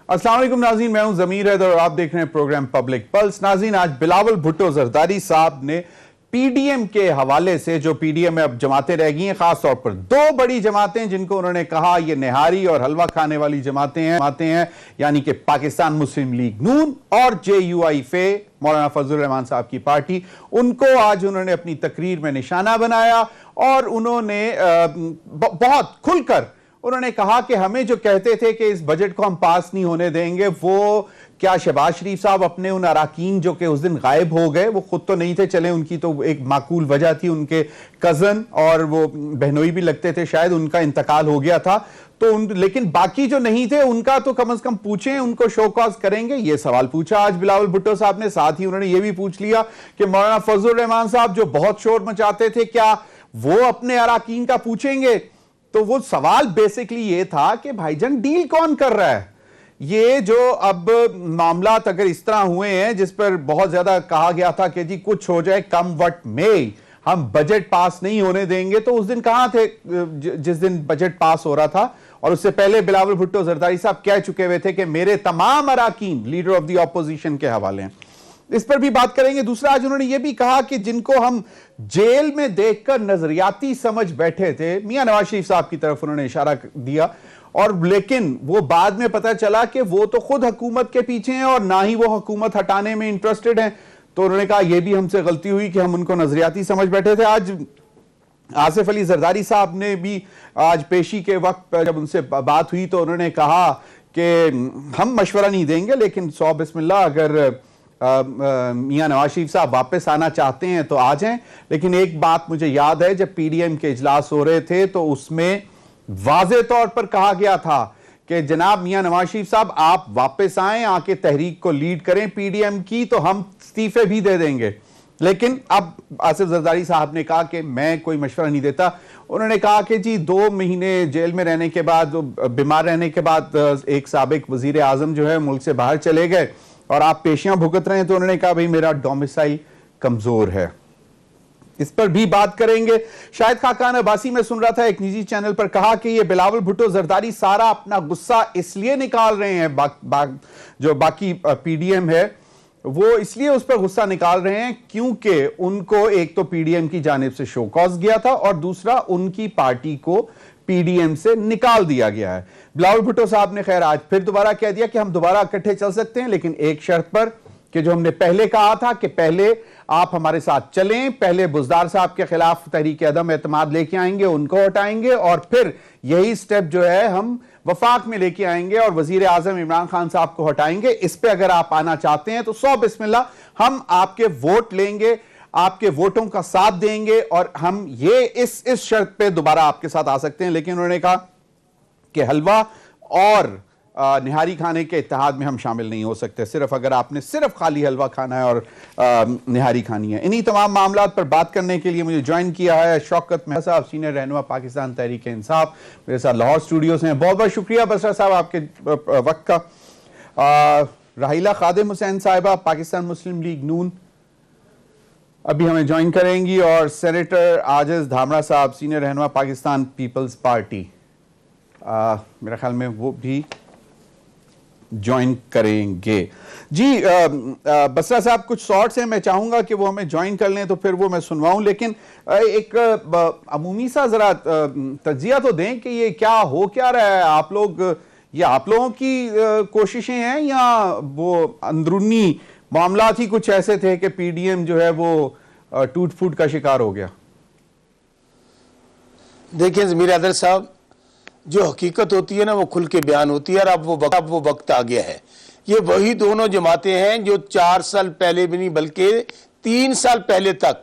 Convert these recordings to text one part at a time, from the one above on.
अस्सलाम वालेकुम नाज़रीन, मैं हूं ज़मीर हैदर और आप देख रहे हैं प्रोग्राम पब्लिक पल्स। नाज़रीन, आज बिलावल भुट्टो ज़रदारी साहब ने पीडीएम के हवाले से, जो पीडीएम में अब जमातें रह गई हैं, खास तौर पर दो बड़ी जमातें जिनको उन्होंने कहा ये निहारी और हलवा खाने वाली जमातें हैं, यानी कि पाकिस्तान मुस्लिम लीग नून और JUIFA मौलाना फजलुर रहमान साहब की पार्टी, उनको आज उन्होंने अपनी तकरीर में निशाना बनाया और उन्होंने बहुत खुलकर उन्होंने कहा कि हमें जो कहते थे कि इस बजट को हम पास नहीं होने देंगे, वो क्या शहबाज शरीफ साहब अपने उन अराकीन जो कि उस दिन गायब हो गए, वो खुद तो नहीं थे, चले उनकी तो एक माकूल वजह थी, उनके कजन और वो बहनोई भी लगते थे, शायद उनका इंतकाल हो गया था, तो लेकिन बाकी जो नहीं थे उनका तो कम से कम पूछें, उनको शो कॉज करेंगे, ये सवाल पूछा आज बिलावल भुट्टो साहब ने। साथ ही उन्होंने ये भी पूछ लिया कि मौलाना फजलुर रहमान साहब जो बहुत शोर मचाते थे, क्या वो अपने अराकीन का पूछेंगे? तो वो सवाल बेसिकली ये था कि भाईजान डील कौन कर रहा है? ये जो अब मामलात अगर इस तरह हुए हैं जिस पर बहुत ज्यादा कहा गया था कि जी कुछ हो जाए कम वट में, हम बजट पास नहीं होने देंगे, तो उस दिन कहां थे जिस दिन बजट पास हो रहा था? और उससे पहले बिलावल भुट्टो ज़रदारी साहब कह चुके हुए थे कि मेरे तमाम अराकीन लीडर ऑफ द ऑपोजिशन के हवाले हैं। इस पर भी बात करेंगे। दूसरा, आज उन्होंने यह भी कहा कि जिनको हम जेल में देखकर नजरियाती समझ बैठे थे, मियां नवाज शरीफ साहब की तरफ उन्होंने इशारा दिया, और लेकिन वो बाद में पता चला कि वो तो खुद हुकूमत के पीछे हैं और ना ही वो हुकूमत हटाने में इंटरेस्टेड हैं। तो उन्होंने कहा यह भी हमसे गलती हुई कि हम उनको नजरियाती समझ बैठे थे। आज आसिफ अली जरदारी साहब ने भी आज पेशी के वक्त जब उनसे बात हुई तो उन्होंने कहा कि हम मशवरा नहीं देंगे, लेकिन 100 बिस्मिल्लाह, अगर मियां नवाज शरीफ साहब वापस आना चाहते हैं तो आ जाएं। लेकिन एक बात मुझे याद है, जब पीडीएम के इजलास हो रहे थे तो उसमें वाज़े तौर पर कहा गया था कि जनाब मियां नवाज शरीफ साहब आप वापस आएं, आके तहरीक को लीड करें पीडीएम की, तो हम इस्तीफे भी दे देंगे। लेकिन अब आसिफ जरदारी साहब ने कहा कि मैं कोई मशवरा नहीं देता। उन्होंने कहा कि जी 2 महीने जेल में रहने के बाद, बीमार रहने के बाद एक साबिक वजीर आजम जो है मुल्क से बाहर चले गए और आप पेशियां भुगत रहे हैं, तो उन्होंने कहा भाई मेरा डोमिसाइल कमजोर है। इस पर भी बात करेंगे। शाहिद खाकान अब्बासी में सुन रहा था एक निजी चैनल पर, कहा कि ये बिलावल भुट्टो ज़रदारी सारा अपना गुस्सा इसलिए निकाल रहे हैं, जो बाकी पीडीएम है वो इसलिए उस पर गुस्सा निकाल रहे हैं क्योंकि उनको एक तो पीडीएम की जानिब से शो कॉज गया था और दूसरा उनकी पार्टी को पीडीएम से निकाल दिया गया है। बिलावल भुट्टो साहब ने खैर आज फिर दोबारा कह दिया कि हम दोबारा इकट्ठे चल सकते हैं, लेकिन एक शर्त पर, कि जो हमने पहले कहा था कि पहले आप हमारे साथ चलें, पहले बुज़दार साहब के खिलाफ तहरीक अदम एतमाद लेके आएंगे, उनको हटाएंगे, और फिर यही स्टेप जो है हम वफाक में लेके आएंगे और वजीर आजम इमरान खान साहब को हटाएंगे। इस पे अगर आप आना चाहते हैं तो 100 बिस्मिल्लाह, हम आपके वोट लेंगे, आपके वोटों का साथ देंगे और हम ये इस शर्त पे दोबारा आपके साथ आ सकते हैं। लेकिन उन्होंने कहा कि हलवा और निहारी खाने के इत्तेहाद में हम शामिल नहीं हो सकते, सिर्फ अगर आपने सिर्फ खाली हलवा खाना है और निहारी खानी है। इन्हीं तमाम मामलात पर बात करने के लिए मुझे ज्वाइन किया है शौकत मेहरा साहब, सीनियर रहनुमा पाकिस्तान तहरीक इंसाफ, मेरे साथ लाहौर स्टूडियो से हैं। बहुत बहुत शुक्रिया बसरा साहब आपके वक्त का। राहिला खादिम हुसैन साहिबा, पाकिस्तान मुस्लिम लीग नून, अभी हमें ज्वाइन करेंगी, और सेनेटर आजिज धामरा साहब, सीनियर रहनुमा पाकिस्तान पीपल्स पार्टी, मेरा ख्याल में वो भी ज्वाइन करेंगे। जी बसरा साहब कुछ शॉर्ट्स हैं, मैं चाहूंगा कि वो हमें ज्वाइन कर लें तो फिर वो मैं सुनवाऊं, लेकिन एक अमूमी सा जरा तज्जिया तो दें कि ये क्या हो क्या रहा है। आप लोग, ये आप लोगों की कोशिशें हैं या वो अंदरूनी मामलात ही कुछ ऐसे थे कि पीडीएम जो है वो टूट फूट का शिकार हो गया? देखिए ज़मीर हैदर साहब, जो हकीकत होती है ना वो खुल के बयान होती है, और अब वो वक्त आ गया है। ये वही दोनों जमातें हैं जो 4 साल पहले भी नहीं बल्कि 3 साल पहले तक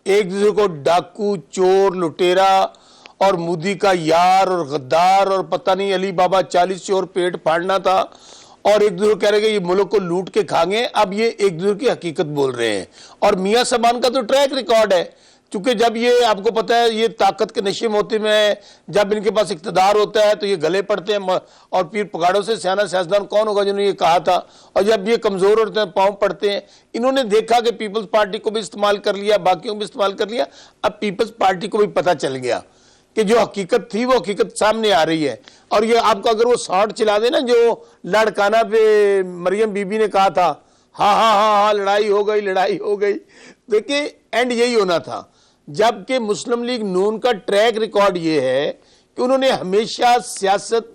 एक दूसरे को डाकू, चोर, लुटेरा और मोदी का यार और गद्दार और पता नहीं अली बाबा 40 चोर पेट फाड़ना था, और एक दूसरे कह रहे हैं ये मुल्क को लूट के खाएंगे। अब ये एक दूसरे की हकीकत बोल रहे हैं, और मियां साहबान का तो ट्रैक रिकॉर्ड है, क्योंकि जब ये आपको पता है ये ताकत के नशे में होते में, जब इनके पास इख्तिदार होता है तो ये गले पड़ते हैं, और पीर पगाड़ों से सियाना सियासतदान कौन होगा जिन्होंने ये कहा था, और जब ये कमज़ोर होते हैं पाँव पड़ते हैं। इन्होंने देखा कि पीपल्स पार्टी को भी इस्तेमाल कर लिया, बाकियों को भी इस्तेमाल कर लिया। अब पीपल्स पार्टी को भी पता चल गया कि जो हकीकत थी वो हकीकत सामने आ रही है। और ये आपको अगर वो शॉर्ट चला दे ना, जो लाड़काना पे मरियम बीबी ने कहा था, हाँ हाँ हाँ हाँ लड़ाई हो गई, लड़ाई हो गई, देखिए एंड यही होना था। जबकि मुस्लिम लीग नून का ट्रैक रिकॉर्ड ये है कि उन्होंने हमेशा सियासत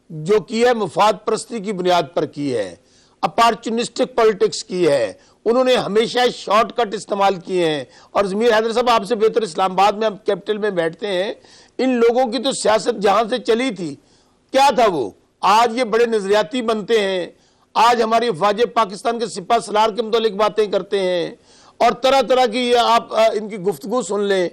जो की है मुफाद परस्ती की बुनियाद पर की है, अपॉर्चुनिस्टिक पॉलिटिक्स की है, उन्होंने हमेशा शॉर्टकट इस्तेमाल किए हैं। और जमीर हैदर साहब आपसे बेहतर इस्लामाबाद में, आप कैपिटल में बैठते हैं, इन लोगों की तो सियासत जहां से चली थी, क्या था वो, आज ये बड़े नजरियाती बनते हैं, आज हमारी अफवाज पाकिस्तान के सिपा सलार के मुतालिक बातें करते हैं, और तरह तरह की ये आप इनकी गुफ्तगू सुन लें।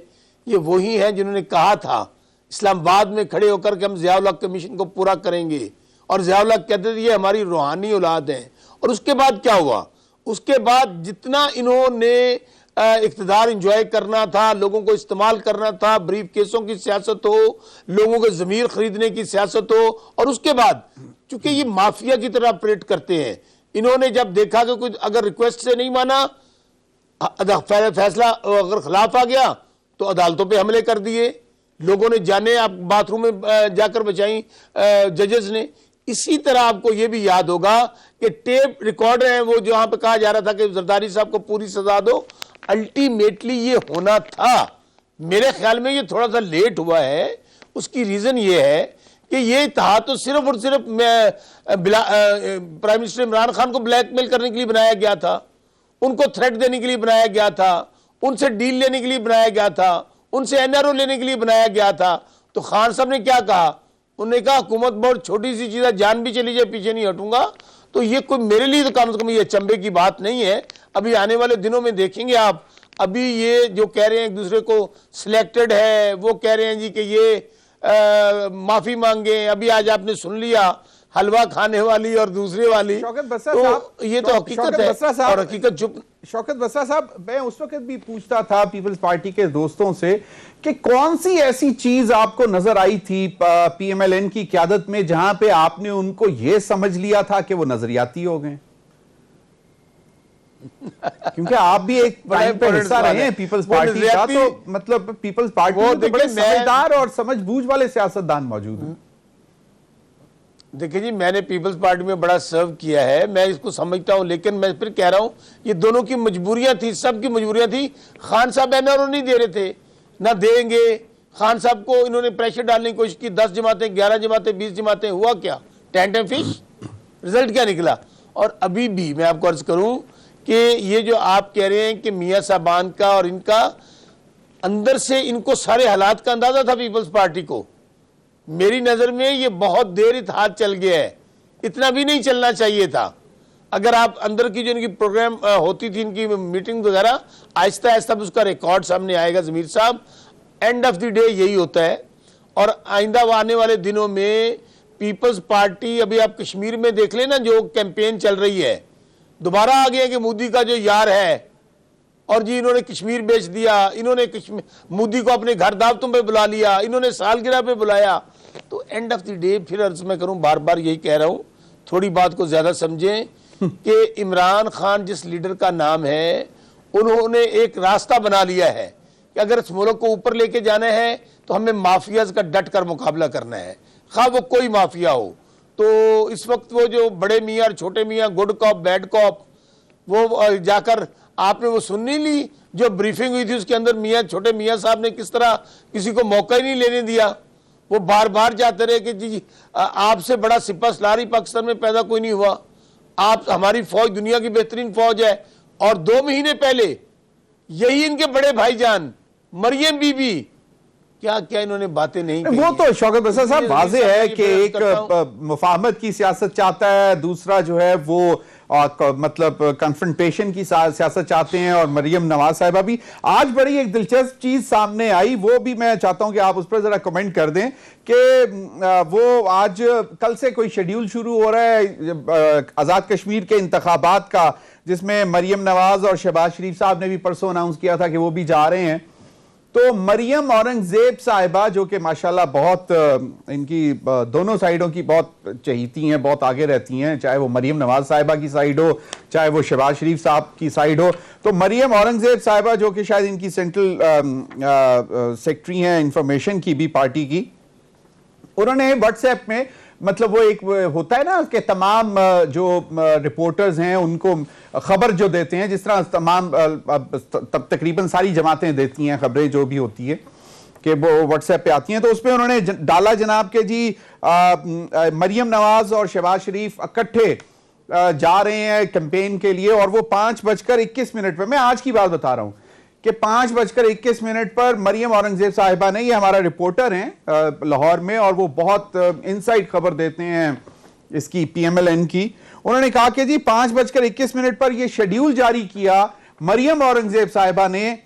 ये वही हैं जिन्होंने कहा था इस्लामाबाद में खड़े होकर के हम ज़िया-उल हक कमीशन को पूरा करेंगे, और ज़िया-उल हक कहते थे ये हमारी रूहानी औलाद है। और उसके बाद क्या हुआ, उसके बाद जितना इन्होंने इक़्तिदार इंजॉय करना था, लोगों को इस्तेमाल करना था, ब्रीफ केसों की सियासत हो, लोगों के ज़मीर खरीदने की सियासत हो, और उसके बाद चूंकि ये माफिया की तरह ऑपरेट करते हैं, इन्होंने जब देखा कि कुछ अगर रिक्वेस्ट से नहीं माना, फैसला अगर खिलाफ आ गया तो अदालतों पे हमले कर दिए, लोगों ने जाने आप बाथरूम में जाकर बचाई जजेस ने। इसी तरह आपको यह भी याद होगा कि टेप रिकॉर्ड है वो जहां पे कहा जा रहा था कि जरदारी साहब को पूरी सजा दो, अल्टीमेटली ये होना था। मेरे ख्याल में ये थोड़ा सा लेट हुआ है। उसकी रीजन ये है कि ये था तो सिर्फ और सिर्फ प्राइम मिनिस्टर इमरान खान को ब्लैकमेल करने के लिए बनाया गया था, उनको थ्रेट देने के लिए बनाया गया था, उनसे डील लेने के लिए बनाया गया था, उनसे एनआरओ लेने के लिए बनाया गया था। तो खान साहब ने क्या कहा, उन्होंने कहा हुकूमत बहुत छोटी सी चीज है, जान भी चली जाए पीछे नहीं हटूंगा। तो ये कोई मेरे लिए तो कम से कम ये अचंभे की बात नहीं है। अभी आने वाले दिनों में देखेंगे आप, अभी ये जो कह रहे हैं एक दूसरे को सिलेक्टेड है, वो कह रहे हैं जी कि ये माफी मांगे। अभी आज आपने सुन लिया हलवा खाने वाली और दूसरे वाली, शौकत बसरा तो साहब, ये तो हकीकत है और हकीकत चुप। शौकत बसरा साहब, मैं उस वक्त भी पूछता था पीपल्स पार्टी के दोस्तों से कि कौन सी ऐसी चीज आपको नजर आई थी पीएमएलएन की क़यादत में जहां पे आपने उनको यह समझ लिया था कि वो नजरियाती हो गए? क्योंकि आप भी एक टाइम पे हिस्सा रहे हैं पीपल्स पार्टी का, तो मतलब पीपल्स पार्टी में तो बड़े समझदार और समझबूझ वाले सियासतदान मौजूद हैं। देखिए जी, मैंने पीपल्स पार्टी में बड़ा सर्व किया है, मैं इसको समझता हूं, लेकिन मैं फिर कह रहा हूं ये दोनों की मजबूरियां थी, सबकी मजबूरियां थी। खान साहब एनआरओ नहीं दे रहे थे, ना देंगे। खान साहब को इन्होंने प्रेशर डालने की कोशिश की, 10 जमातें, 11 जमातें, 20 जमातें, हुआ क्या? टेंट एंड फिश, रिजल्ट क्या निकला? और अभी भी मैं आपको अर्ज करूं कि ये जो आप कह रहे हैं कि मियां साहबान का और इनका अंदर से इनको सारे हालात का अंदाजा था पीपल्स पार्टी को। मेरी नजर में ये बहुत देर हाथ चल गया है, इतना भी नहीं चलना चाहिए था। अगर आप अंदर की जो इनकी प्रोग्राम होती थी, इनकी मीटिंग वगैरह, आहिस्ता आहिस्ता उसका रिकॉर्ड सामने आएगा जमीर साहब। एंड ऑफ द डे यही होता है। और आइंदा आने वाले दिनों में पीपल्स पार्टी, अभी आप कश्मीर में देख लेना जो कैंपेन चल रही है, दोबारा आ गया कि मोदी का जो यार है और जी इन्होंने कश्मीर बेच दिया, इन्होंने मोदी को अपने घर दावतों पे बुला लिया, इन्होंने सालगिरह पे बुलाया। तो एंड ऑफ द डे फिर अर्ज मैं करूं, बार बार यही कह रहा हूं, थोड़ी बात को ज्यादा समझें कि इमरान खान जिस लीडर का नाम है, उन्होंने एक रास्ता बना लिया है कि अगर इस मुल्क को ऊपर लेके जाना है तो हमें माफियाज का डट कर मुकाबला करना है, खा वो कोई माफिया हो। तो इस वक्त वो जो बड़े मियाँ और छोटे मियाँ, गुड कॉप बैड कॉप, वो जाकर आपने वो सुन नहीं ली जो ब्रीफिंग हुई थी, उसके अंदर मियाँ छोटे मियाँ साहब ने किस तरह किसी को मौका ही नहीं लेने दिया। वो बार बार जाते रहे कि जी आपसे बड़ा सिपा सलार ही पाकिस्तान में पैदा कोई नहीं हुआ, आप हमारी फौज दुनिया की बेहतरीन फौज है। और 2 महीने पहले यही इनके बड़े भाईजान मरियम बीबी, क्या क्या इन्होंने बातें नहीं की। वो तो शौकत बसरा साहब वाज़ेह है कि एक मुफाहमत की सियासत चाहता है, दूसरा जो है वो मतलब कन्फ्रंटेशन की सियासत चाहते हैं। और मरियम नवाज साहिबा भी आज बड़ी एक दिलचस्प चीज सामने आई, वो भी मैं चाहता हूं कि आप उस पर जरा कमेंट कर दें कि वो आज कल से कोई शेड्यूल शुरू हो रहा है आजाद कश्मीर के इंतखाबात का, जिसमें मरियम नवाज और शहबाज शरीफ साहब ने भी परसों अनाउंस किया था कि वो भी जा रहे हैं। तो मरियम औरंगजेब साहिबा जो कि माशाल्लाह बहुत इनकी दोनों साइडों की बहुत चहीती हैं, बहुत आगे रहती हैं, चाहे वो मरियम नवाज साहिबा की साइड हो, चाहे वो शहबाज शरीफ साहब की साइड हो। तो मरियम औरंगजेब साहिबा जो कि शायद इनकी सेंट्रल सेक्रेटरी हैं इंफॉर्मेशन की भी पार्टी की, उन्होंने व्हाट्सएप में मतलब वो एक होता है ना कि तमाम जो रिपोर्टर्स हैं उनको खबर जो देते हैं, जिस तरह तमाम तकरीबन सारी जमातें देती हैं खबरें जो भी होती है कि वो व्हाट्सएप पे आती हैं, तो उस पर उन्होंने डाला जनाब के जी मरियम नवाज और शहबाज शरीफ इकट्ठे जा रहे हैं कैंपेन के लिए, और वो 5:21 पर, मैं आज की बात बता रहा हूं कि 5:21 पर मरियम औरंगजेब साहिबा ने, ये हमारा रिपोर्टर हैं लाहौर में और वो बहुत इनसाइड खबर देते हैं इसकी PMLN की, उन्होंने कहा कि जी 5:21 पर ये शेड्यूल जारी किया मरियम औरंगजेब साहिबा ने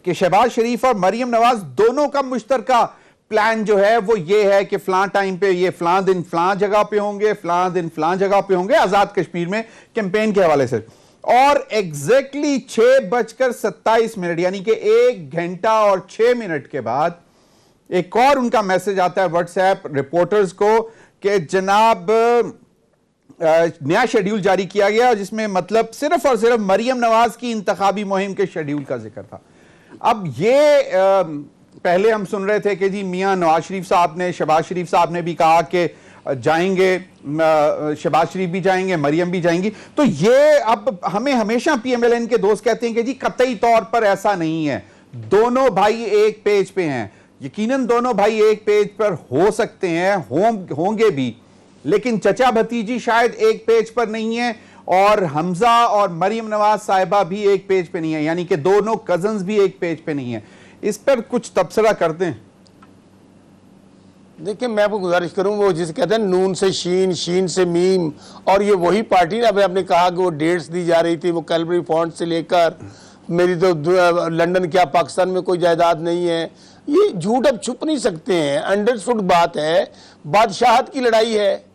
कि शहबाज शरीफ और मरियम नवाज दोनों का मुश्तरका प्लान जो है वो ये है कि फलां टाइम पे ये फलां दिन फलां जगह पे होंगे, फलां दिन फलां जगह पे होंगे आजाद कश्मीर में कैंपेन के हवाले से। और एग्जैक्टली 6:27 यानी कि 1 घंटा और 6 मिनट के बाद एक और उनका मैसेज आता है व्हाट्सएप रिपोर्टर्स को कि जनाब नया शेड्यूल जारी किया गया, जिसमें मतलब सिर्फ और सिर्फ मरियम नवाज की इंतखाबी मुहिम के शेड्यूल का जिक्र था। अब ये पहले हम सुन रहे थे कि जी मियां नवाज शरीफ साहब ने, शहबाज शरीफ साहब ने भी कहा कि जाएंगे, शहबाज शरीफ भी जाएंगे, मरियम भी जाएंगी। तो ये अब हमें हमेशा PMLN के दोस्त कहते हैं कि जी कतई तौर पर ऐसा नहीं है, दोनों भाई एक पेज पे हैं। यकीनन दोनों भाई एक पेज पर हो सकते हैं, होंगे भी, लेकिन चचा भतीजी शायद एक पेज पर नहीं है, और हमजा और मरियम नवाज साहिबा भी एक पेज पे नहीं है, यानी कि दोनों कजन्स भी एक पेज पे नहीं है। इस पर कुछ तबसरा करते हैं। देखिए, मैं आपको गुजारिश करूं, वो जिसे कहते हैं नून से शीन, शीन से मीम, और ये वही पार्टी ना, अभी आपने कहा कि वो डेट्स दी जा रही थी, वो कैलबरी फॉन्ट से लेकर मेरी तो लंदन क्या पाकिस्तान में कोई जायदाद नहीं है, ये झूठ अब छुप नहीं सकते हैं। अंडरस्टूड बात है, बादशाहत की लड़ाई है,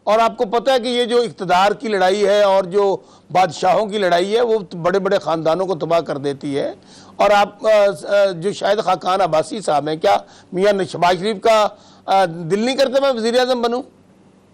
और आपको पता है कि ये जो इक़्तिदार की लड़ाई है और जो बादशाहों की लड़ाई है वो बड़े बड़े ख़ानदानों को तबाह कर देती है। और आप जो शायद खाकान अब्बासी साहब हैं, क्या मियां शहबाज शरीफ का दिल नहीं करते मैं वज़ीर आज़म बनूँ?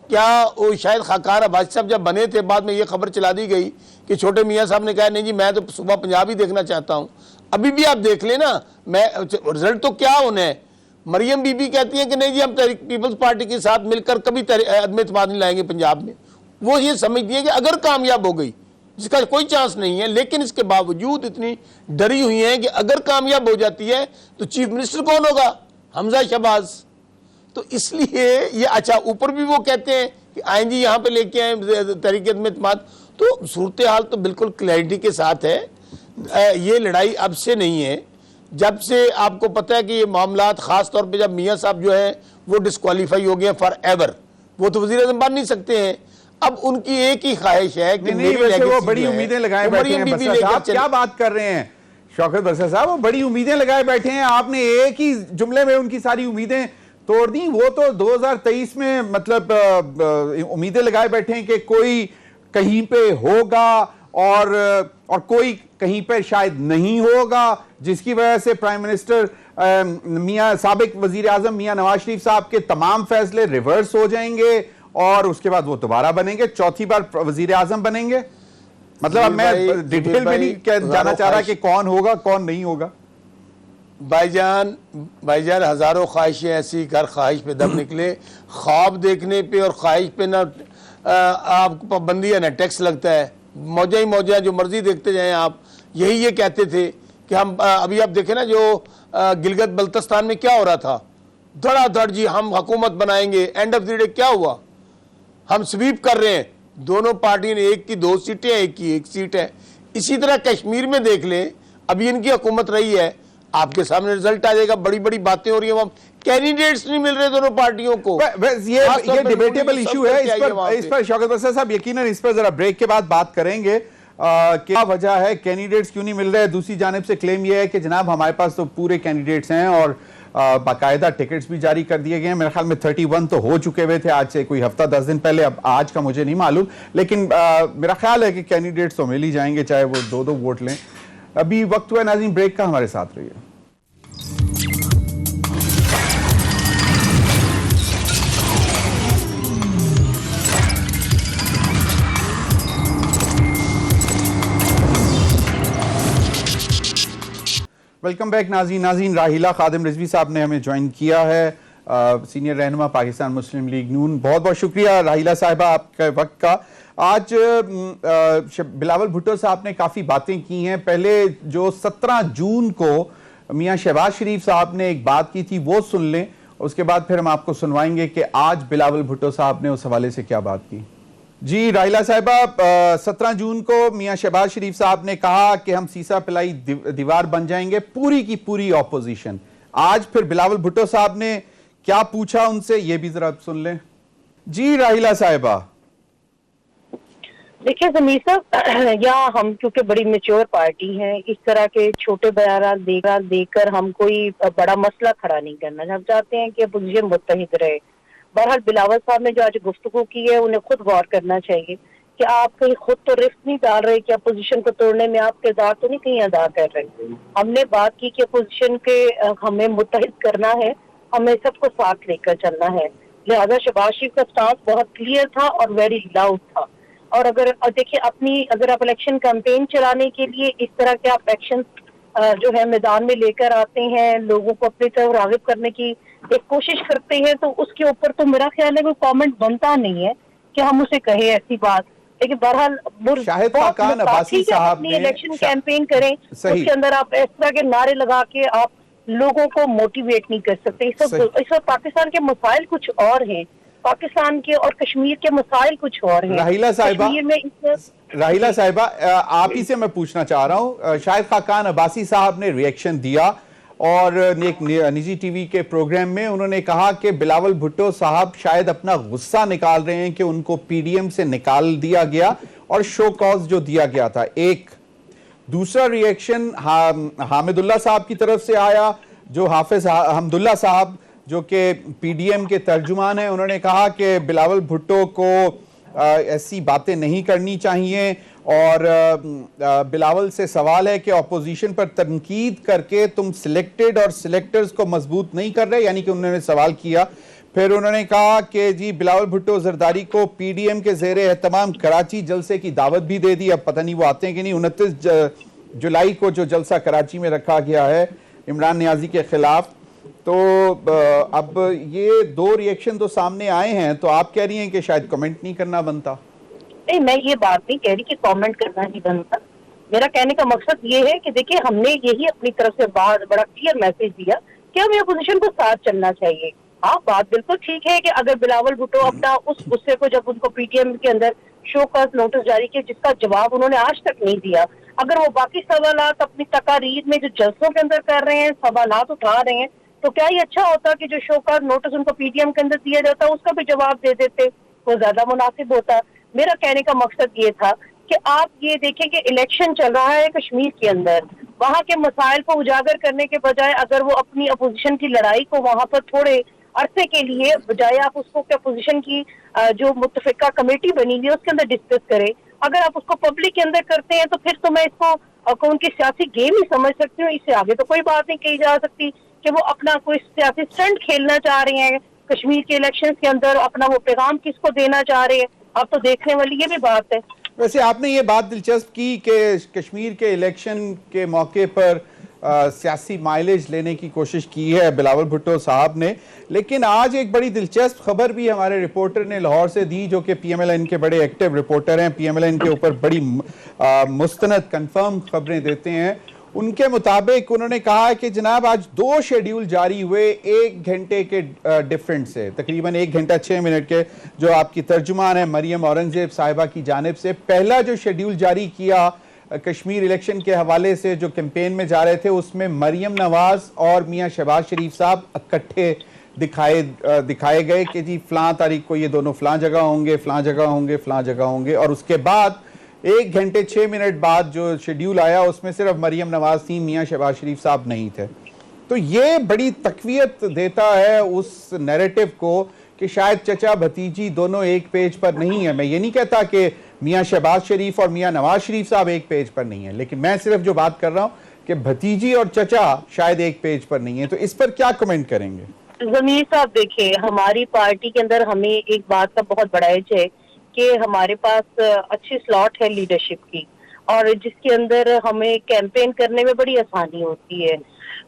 क्या वो शायद खाकान अब्बासी साहब जब बने थे, बाद में ये खबर चला दी गई कि छोटे मियाँ साहब ने कहा नहीं जी मैं तो सुबह पंजाब ही देखना चाहता हूँ। अभी भी आप देख लेना, मैं रिजल्ट तो क्या होना है। मरियम बीबी कहती हैं कि नहीं जी हम पीपल्स पार्टी के साथ मिलकर कभी अदम इत्मीनान नहीं लाएंगे पंजाब में। वो ये समझती है कि अगर कामयाब हो गई, जिसका कोई चांस नहीं है, लेकिन इसके बावजूद इतनी डरी हुई हैं कि अगर कामयाब हो जाती है तो चीफ मिनिस्टर कौन होगा? हमजा शहबाज। तो इसलिए ये, अच्छा ऊपर भी वो कहते हैं कि आए जी यहाँ पे लेके आए तहरीक अदम इत्मीनान। तो सूरत हाल तो बिल्कुल क्लैरिटी के साथ है। ये लड़ाई अब से नहीं है, जब से आपको पता है कि ये मामलात, खास तौर पे जब मियाँ साहब जो हैं वो डिस्क्वालीफाई हो गए फॉर एवर, वो तो वज़ीर आज़म बन नहीं सकते हैं। अब उनकी एक ही ख्वाहिश है कि नहीं, वैसे वो बड़ी उम्मीदें लगाए बैठे हैं। बरसा साहब क्या बात कर रहे हैं शौकत बरसा साहब, वो बड़ी उम्मीदें लगाए बैठे हैं, आपने एक ही जुमले में उनकी सारी उम्मीदें तोड़ दी। वो तो 2023 में मतलब उम्मीदें लगाए बैठे हैं कि कोई कहीं पे होगा और कोई कहीं पर शायद नहीं होगा, जिसकी वजह से प्राइम मिनिस्टर मियां साबिक वजीर आजम मियां नवाज शरीफ साहब के तमाम फैसले रिवर्स हो जाएंगे और उसके बाद वो दोबारा बनेंगे, चौथी बार वजीर आजम बनेंगे। मतलब अब मैं डिटेल में नहीं जाना चाह रहा कि कौन होगा कौन नहीं होगा। भाईजान हजारों ख्वाहिशें ऐसी घर ख्वाहिश पे दम निकले। ख्वाब देखने पे और ख्वाहिश पे ना आपको पाबंदी है ना टैक्स लगता है, मौजा ही मौजा जो मर्जी देखते जाएं आप। यही ये कहते थे कि हम अभी आप देखें ना जो गिलगित बल्तिस्तान में क्या हो रहा था, धड़ाधड़ जी हम हुकूमत बनाएंगे, एंड ऑफ द डे क्या हुआ? हम स्वीप कर रहे हैं, दोनों पार्टी ने एक की 2 सीटें, एक की 1 सीट है। इसी तरह कश्मीर में देख लें, अभी इनकी हुकूमत रही है, आपके सामने रिजल्ट आ जाएगा। बड़ी बड़ी बातें हो रही है, कैंडिडेट्स नहीं मिल रहे दोनों पार्टियों को। ये डिबेटेबल इशू है, इस पर शौकत बरसा साहब यकीनन इस पर जरा ब्रेक के बाद बात करेंगे। क्या वजह है, कैंडिडेट्स क्यों नहीं मिल रहे? दूसरी जानिब से क्लेम यह है कि जनाब हमारे पास तो पूरे कैंडिडेट्स हैं और बाकायदा टिकट्स भी जारी कर दिए गए हैं। मेरे ख्याल में 31 तो हो चुके हुए थे आज से कोई हफ्ता 10 दिन पहले, अब आज का मुझे नहीं मालूम, लेकिन मेरा ख्याल है कि कैंडिडेट्स तो मिल ही जाएंगे चाहे वो 2-2 वोट लें। अभी वक्त हुआ नाज़रीन ब्रेक का, हमारे साथ रहिए। वेलकम बैक नाज़रीन। राहिला खादिम रिजवी साहब ने हमें ज्वाइन किया है, सीनियर रहनुमा पाकिस्तान मुस्लिम लीग नून। बहुत बहुत शुक्रिया राहिला साहिबा आपके वक्त का। आज बिलावल भुट्टो साहब ने काफ़ी बातें की हैं। पहले जो 17 जून को मियां शहबाज शरीफ साहब ने एक बात की थी वो सुन लें, उसके बाद फिर हम आपको सुनवाएंगे कि आज बिलावल भुट्टो साहब ने उस हवाले से क्या बात की। जी राहिला साहिबा, 17 जून को मियां शहबाज शरीफ साहब ने कहा कि हम सीसा पिलाई दीवार बन जाएंगे, पूरी की पूरी ऑपोजिशन। आज फिर बिलावल भुट्टो साहब ने क्या पूछा उनसे, ये भी जरा सुन लें। जी राहिला साहिबा। देखिए ज़मीर साहब, या हम क्योंकि बड़ी मेच्योर पार्टी है, इस तरह के छोटे बयान देकर हम कोई बड़ा मसला खड़ा नहीं करना। हम चाहते हैं कि अपोजिशन मुत्तहिद रहे। बहरहाल बिलावल साहब ने जो आज गुफ्तगू की है उन्हें खुद गौर करना चाहिए कि आप कहीं खुद तो रिस्क नहीं डाल रहे कि अपोजिशन को तोड़ने में आप किरदार तो नहीं कहीं अदा कर रहे। हमने बात की कि अपोजिशन के हमें मुत्तहिद करना है, हमें सबको साथ लेकर चलना है। लिहाजा शहबाज शरीफ का स्टांस बहुत क्लियर था और वेरी लाउड था। और अगर देखिए अगर आप इलेक्शन कैंपेन चलाने के लिए इस तरह के आप एक्शन जो है मैदान में लेकर आते हैं, लोगों को अपनी तरफ राग़िब करने की एक कोशिश करते हैं, तो उसके ऊपर तो मेरा ख्याल है कोई कमेंट बनता नहीं है कि हम उसे कहें ऐसी बात। लेकिन बहरहाल शाहिद खाकान अब्बासी साहब ने इलेक्शन कैंपेन करें, सही। उसके अंदर आप इस तरह के नारे लगा के आप लोगों को मोटिवेट नहीं कर सकते। इस वक्त पाकिस्तान के मसाइल कुछ और हैं, पाकिस्तान के और कश्मीर के मसाइल कुछ और हैं। राहिला साहिबा, आप ही से मैं पूछना चाह रहा हूं, शाहिद खाकान अब्बासी साहब ने रिएक्शन दिया और एक निजी टीवी के प्रोग्राम में उन्होंने कहा कि बिलावल भुट्टो साहब शायद अपना गुस्सा निकाल रहे हैं कि उनको पीडीएम से निकाल दिया गया और शो कॉज जो दिया गया था। एक दूसरा रिएक्शन हामिदुल्लाह साहब की तरफ से आया, जो हाफिज हमदुल्ला साहब जो कि पीडीएम के तर्जुमान हैं, उन्होंने कहा कि बिलावल भुट्टो को ऐसी बातें नहीं करनी चाहिए और बिलावल से सवाल है कि अपोजिशन पर तनकीद करके तुम सिलेक्टेड और सिलेक्टर्स को मजबूत नहीं कर रहे, यानी कि उन्होंने सवाल किया। फिर उन्होंने कहा कि जी बिलावल भुट्टो जरदारी को पीडीएम के ज़ेरे एहतमाम कराची जलसे की दावत भी दे दी। अब पता नहीं वो आते हैं कि नहीं। 29 जुलाई को जो जलसा कराची में रखा गया है इमरान नियाजी के खिलाफ, तो अब ये दो रिएक्शन तो सामने आए हैं, तो आप कह रही हैं कि शायद कमेंट नहीं करना बनता। नहीं, मैं ये बात नहीं कह रही कि कमेंट करना नहीं बनता। मेरा कहने का मकसद ये है कि देखिए हमने यही अपनी तरफ से बड़ा क्लियर मैसेज दिया कि हमें अपोजिशन को साथ चलना चाहिए। हाँ, बात बिल्कुल ठीक है कि अगर बिलावल भुट्टो अपना उस गुस्से को जब उनको पीटीएम के अंदर शो कॉज नोटिस जारी किया जिसका जवाब उन्होंने आज तक नहीं दिया, अगर वो बाकी सवालात अपनी तकारीर में जो जलसों के अंदर कर रहे हैं, सवालात उठा रहे हैं, तो क्या ये अच्छा होता कि जो शो कॉज नोटिस उनको पीटीएम के अंदर दिया जाता उसका भी जवाब दे देते, वो ज्यादा मुनासिब होता। मेरा कहने का मकसद ये था कि आप ये देखें कि इलेक्शन चल रहा है कश्मीर के अंदर, वहां के मसाइल को उजागर करने के बजाय अगर वो अपनी अपोजिशन की लड़ाई को वहां पर थोड़े अरसे के लिए बजाय आप उसको अपोजिशन की जो मुत्तफिका कमेटी बनी हुई है उसके अंदर डिस्कस करें। अगर आप उसको पब्लिक के अंदर करते हैं तो फिर तो मैं इसको उनकी सियासी गेम ही समझ सकती हूँ। इससे आगे तो कोई बात नहीं कही जा सकती कि वो अपना कोई सियासी स्टंट खेलना चाह रहे हैं कश्मीर के इलेक्शंस के अंदर, अपना वो पैगाम किसको देना चाह रहे हैं। अब तो देखने वाली ये भी बात है। वैसे आपने ये बात दिलचस्प की कि कश्मीर के इलेक्शन के मौके पर सियासी माइलेज लेने की कोशिश की है बिलावल भुट्टो साहब ने, लेकिन आज एक बड़ी दिलचस्प खबर भी हमारे रिपोर्टर ने लाहौर से दी, जो कि पीएमएलएन के बड़े एक्टिव रिपोर्टर हैं, पीएमएलएन के ऊपर बड़ी मुस्तनद कंफर्म खबरें देते हैं। उनके मुताबिक उन्होंने कहा कि जनाब आज 2 शेड्यूल जारी हुए 1 घंटे के डिफरेंट से, तकरीबन 1 घंटा 6 मिनट के, जो आपकी तर्जुमान है मरियम औरंगजेब साहिबा की जानिब से। पहला जो शेड्यूल जारी किया कश्मीर इलेक्शन के हवाले से जो कैंपेन में जा रहे थे, उसमें मरियम नवाज और मियां शहबाज शरीफ साहब इकट्ठे दिखाए गए कि जी फलां तारीख को ये दोनों फलां जगह होंगे, फलां जगह होंगे, फलां जगह होंगे। और उसके बाद 1 घंटे 6 मिनट बाद जो शेड्यूल आया उसमें सिर्फ मरियम नवाज थी, मियां शहबाज शरीफ साहब नहीं थे। तो ये बड़ी तकवीयत देता है उस नैरेटिव को कि शायद चचा भतीजी दोनों एक पेज पर नहीं है। मैं ये नहीं कहता कि मियां शहबाज शरीफ और मियां नवाज शरीफ साहब एक पेज पर नहीं है, लेकिन मैं सिर्फ जो बात कर रहा हूं कि भतीजी और चचा शायद एक पेज पर नहीं है। तो इस पर क्या कमेंट करेंगे? ज़मीर साहब, देखिए हमारी पार्टी के अंदर हमें एक बात का बहुत बड़ा एज है कि हमारे पास अच्छी स्लॉट है लीडरशिप की, और जिसके अंदर हमें कैंपेन करने में बड़ी आसानी होती है।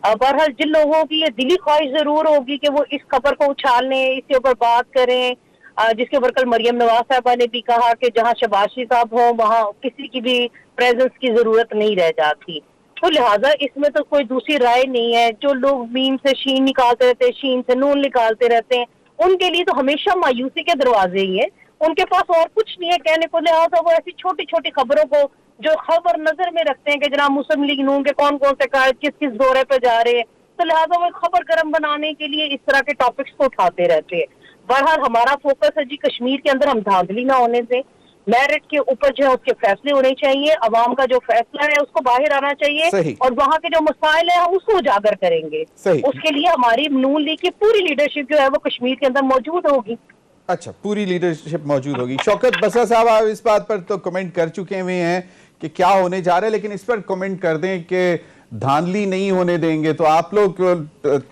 बहरहाल जिन लोगों की ये दिली ख्वाहिश जरूर होगी कि वो इस खबर को उछालने, इसके ऊपर बात करें, जिसके ऊपर कल मरियम नवाज साहबा ने भी कहा कि जहां शहबाज शरीफ साहब हो वहां किसी की भी प्रेजेंस की जरूरत नहीं रह जाती, तो लिहाजा इसमें तो कोई दूसरी राय नहीं है। जो लोग मीम से शीन निकालते रहते हैं, शीन से नून निकालते रहते हैं, उनके लिए तो हमेशा मायूसी के दरवाजे ही है, उनके पास और कुछ नहीं है कहने को। लिहाजा वो ऐसी छोटी छोटी खबरों को जो खबर नजर में रखते हैं कि जनाब मुस्लिम लीग नून के कौन कौन से कायद किस किस दौरे पे जा रहे हैं, तो लिहाजा वो खबर गर्म बनाने के लिए इस तरह के टॉपिक्स को उठाते रहते हैं। बहरहाल हमारा फोकस है जी कश्मीर के अंदर हम धांधली ना होने दें, मेरिट के ऊपर जो है उसके फैसले होने चाहिए, अवाम का जो फैसला है उसको बाहर आना चाहिए और वहाँ के जो मसाइल है हम उसको उजागर करेंगे। उसके लिए हमारी नून लीग की पूरी लीडरशिप जो है वो कश्मीर के अंदर मौजूद होगी। अच्छा, पूरी लीडरशिप मौजूद होगी। शौकत बसरा साहब, आप इस बात पर तो कमेंट कर चुके हुए हैं कि क्या होने जा रहा है, लेकिन इस पर कमेंट कर दें कि धांधली नहीं होने देंगे, तो आप लोग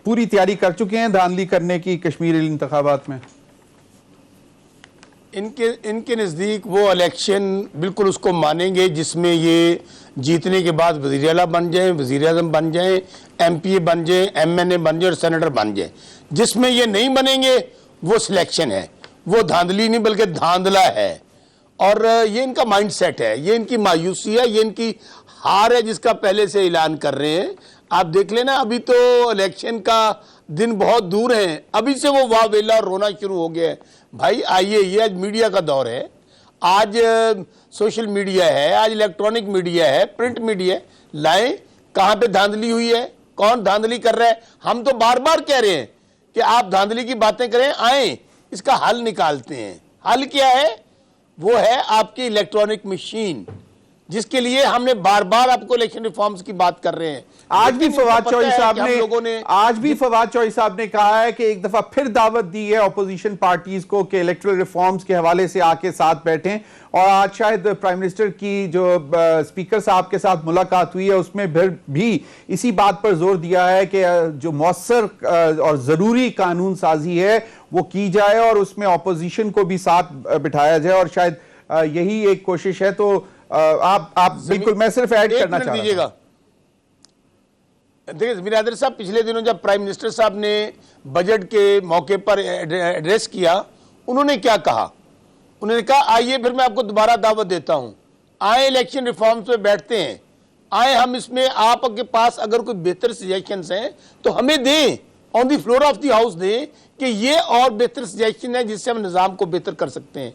पूरी तैयारी कर चुके हैं धांधली करने की कश्मीर इंतखाबात में? इनके नज़दीक वो इलेक्शन बिल्कुल उसको मानेंगे जिसमें ये जीतने के बाद वज़ीर आला बन जाएं, वज़ीर आज़म बन जाएं, एमपीए बन जाएं, एमएनए बन जाएं और सेनेटर बन जाएं। जिसमें ये नहीं बनेंगे वो सिलेक्शन है, वो धांधली नहीं बल्कि धांधला है। और ये इनका माइंडसेट है, ये इनकी मायूसी है, ये इनकी हार है जिसका पहले से ऐलान कर रहे हैं। आप देख लेना, अभी तो इलेक्शन का दिन बहुत दूर है, अभी से वो वाह वेला रोना शुरू हो गया है। भाई आइए, ये आज मीडिया का दौर है, आज सोशल मीडिया है, आज इलेक्ट्रॉनिक मीडिया है, प्रिंट मीडिया है, लाएं कहाँ पे धांधली हुई है, कौन धांधली कर रहा है। हम तो बार बार कह रहे हैं कि आप धांधली की बातें करें, आए इसका हल निकालते हैं। हल क्या है? वो है आपकी इलेक्ट्रॉनिक मशीन, जिसके लिए हमने बार बार आपको इलेक्शन रिफॉर्म्स की बात कर रहे हैं। आज भी फवाद चौधरी साहब ने कहा है कि एक दफा फिर दावत दी है ऑपोजिशन पार्टीज को कि इलेक्टोरल रिफॉर्म्स के हवाले से आके साथ बैठें, और आज शायद प्राइम मिनिस्टर की जो स्पीकर साहब के साथ मुलाकात हुई है उसमें भी इसी बात पर जोर दिया है कि जो मौसर और जरूरी कानून साजी है वो की जाए और उसमें ऑपोजिशन को भी साथ बिठाया जाए, और शायद यही एक कोशिश है। तो आप बिल्कुल, मैं सिर्फ ऐड करना चाह रहा हूं। देखिए ज़मीर आदिल साहब, पिछले दिनों जब प्राइम मिनिस्टर साहब ने बजट के मौके पर एड्रेस किया, उन्होंने क्या कहा? उन्होंने कहा आइए फिर मैं आपको दोबारा दावत देता हूं, आए इलेक्शन रिफॉर्म्स पे बैठते हैं, आए हम इसमें आपके पास अगर कोई बेहतर सजेशंस हैं तो हमें दें, on the floor of the house दें कि ये और बेहतर सजेशन है जिससे हम निज़ाम को बेहतर कर सकते हैं,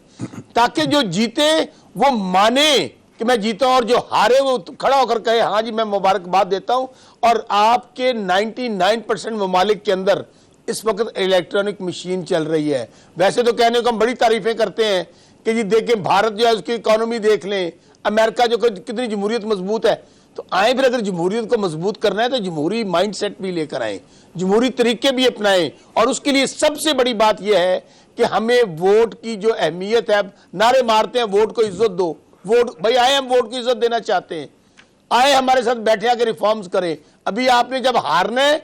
ताकि जो जीते वो माने कि मैं जीता हूं और जो हारे वो खड़ा होकर कहे हाँ जी मैं मुबारकबाद देता हूं। और आपके 99% ममालिक के अंदर इस वक्त इलेक्ट्रॉनिक मशीन चल रही है। वैसे तो कहने को हम बड़ी तारीफें करते हैं कि जी देखें भारत जो है उसकी इकोनॉमी देख लें, अमेरिका जो कितनी जमहूरियत मजबूत है, तो आए फिर अगर जमहूरियत को मजबूत करना है तो जमहूरी माइंडसेट भी लेकर आए, जमहूरी तरीके भी अपनाएं। और उसके लिए सबसे बड़ी बात यह है कि हमें वोट की जो अहमियत है, नारे मारते हैं वोट को इज्जत दो, वोट भाई आए हम वोट को इज्जत देना चाहते हैं, आए हमारे साथ बैठे आके रिफॉर्म्स करें। अभी आपने जब हारना है,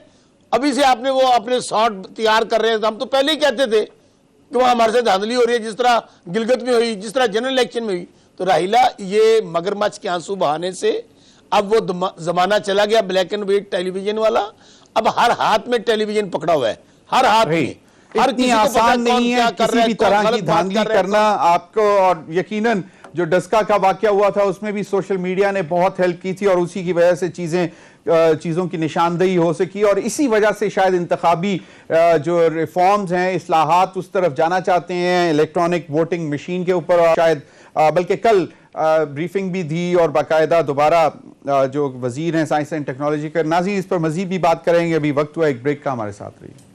अभी से आपने वो अपने शॉट तैयार कर रहे हैं। हम तो पहले ही कहते थे कि वह हमारे साथ धांधली हो रही है, जिस तरह गिलगित में हुई, जिस तरह जनरल इलेक्शन में हुई। तो राहिला, ये मगरमच्छ के आंसू बहाने से अब वो जमाना चला गया ब्लैक एंड व्हाइट टेलीविजन वाला। अब हर हाथ में टेलीविजन पकड़ा हुआ है, हर हाथ में। हर किसी आसान नहीं है किसी भी तरह की धांधली करना आपको। और यकीनन जो डस्का का वाकया हुआ था उसमें भी सोशल मीडिया ने बहुत हेल्प की थी और उसी की वजह से चीज़ों की निशानदेही हो सकी, और इसी वजह से शायद इंतखाबी जो रिफॉर्म्स हैं, इस्लाहात उस तरफ जाना चाहते हैं इलेक्ट्रॉनिक वोटिंग मशीन के ऊपर। और शायद बल्कि कल ब्रीफिंग भी दी और बाकायदा दोबारा जो वजीर हैं साइंस एंड टेक्नोलॉजी का, नाज़रीन इस पर मजीद भी बात करेंगे। अभी वक्त हुआ एक ब्रेक का, हमारे साथ रहिए।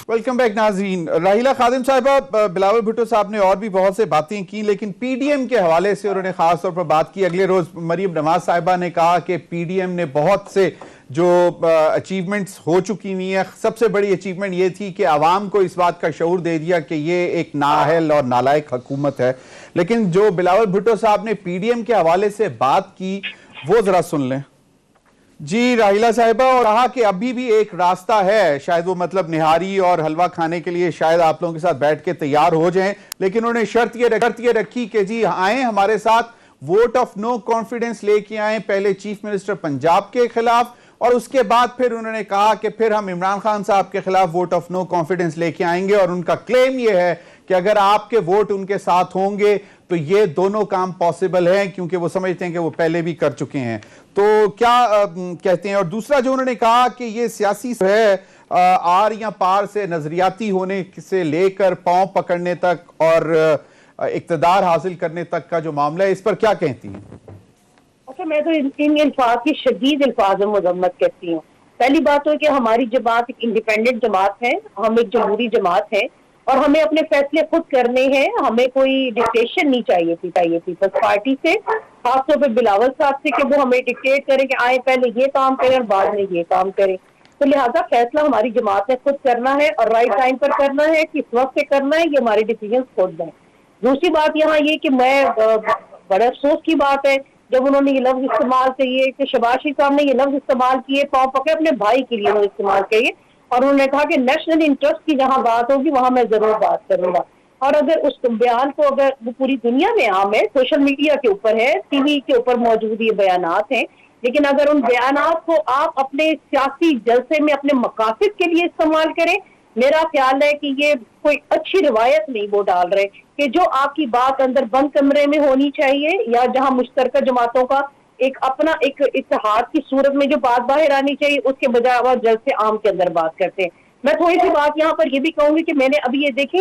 वेलकम बैक नाज़रीन। राहिला खादिम साहिबा, बिलावल भुट्टो साहब ने और भी बहुत से बातें की, लेकिन पीडीएम के हवाले से उन्होंने खास तौर पर बात की। अगले रोज मरियम नवाज साहिबा ने कहा कि पीडीएम ने बहुत से जो अचीवमेंट्स हो चुकी हुई है, सबसे बड़ी अचीवमेंट ये थी कि आवाम को इस बात का शऊर दे दिया कि ये एक नाअहल और नालायक हुकूमत है। लेकिन जो बिलावल भुट्टो साहब ने पीडीएम के हवाले से बात की वो जरा सुन लें। जी राहिला साहिबा, और कहा कि अभी भी एक रास्ता है, शायद वो मतलब निहारी और हलवा खाने के लिए शायद आप लोगों के साथ बैठ के तैयार हो जाएं, लेकिन उन्होंने शर्त ये रखी कि जी आए हमारे साथ, वोट ऑफ नो कॉन्फिडेंस लेके आए, पहले चीफ मिनिस्टर पंजाब के खिलाफ, और उसके बाद फिर उन्होंने कहा कि फिर हम इमरान खान साहब के खिलाफ वोट ऑफ नो कॉन्फिडेंस लेके आएंगे। और उनका क्लेम यह है कि अगर आपके वोट उनके साथ होंगे तो ये दोनों काम पॉसिबल हैं, क्योंकि वो समझते हैं कि वो पहले भी कर चुके हैं। तो क्या कहते हैं? और दूसरा जो उन्होंने कहा कि ये सियासी है, आर या पार से नजरियाती होने से लेकर पांव पकड़ने तक और इक्तदार हासिल करने तक का जो मामला है, इस पर क्या कहती हैं? अच्छा, मैं तो इन अल्फाज की शदीद अल्फाज में मजम्मत करती हूँ। पहली बात तो है कि हमारी जमात एक इंडिपेंडेंट जमात है, हम एक जमहूरी जमात है और हमें अपने फैसले खुद करने हैं। हमें कोई डिक्टेशन नहीं चाहिए पीपल्स पार्टी से, खासतौर पर बिलावल साहब से कि वो हमें डिक्टेट करें कि आए पहले ये काम करें और बाद में ये काम करें। तो लिहाजा फैसला हमारी जमात ने खुद करना है और राइट टाइम पर करना है, किस वक्त से करना है, ये हमारे डिसीजन खुद हैं। दूसरी बात यहाँ ये कि मैं बड़े अफसोस की बात है जब उन्होंने ये लफ्ज इस्तेमाल किए कि शहबाज शरीफ साहब ने ये लफ्ज इस्तेमाल किए, पाँव पकड़े, अपने भाई के लिए उन्होंने इस्तेमाल किए और उन्होंने कहा कि नेशनल इंटरेस्ट की जहां बात होगी वहां मैं जरूर बात करूंगा। और अगर उस बयान को, अगर वो पूरी दुनिया में आम है, सोशल मीडिया के ऊपर है, टीवी के ऊपर मौजूद ये बयानात हैं, लेकिन अगर उन बयानात को आप अपने सियासी जलसे में अपने मकासद के लिए इस्तेमाल करें, मेरा ख्याल है कि ये कोई अच्छी रिवायत नहीं वो डाल रहे कि जो आपकी बात अंदर बंद कमरे में होनी चाहिए या जहां मुश्तरका जमातों का एक अपना एक इत्तेहाद की सूरत में जो बात बाहर आनी चाहिए, उसके बजाय वह जलसे आम के अंदर बात करते हैं। मैं थोड़ी सी बात यहाँ पर ये भी कहूंगी कि मैंने अभी ये देखें,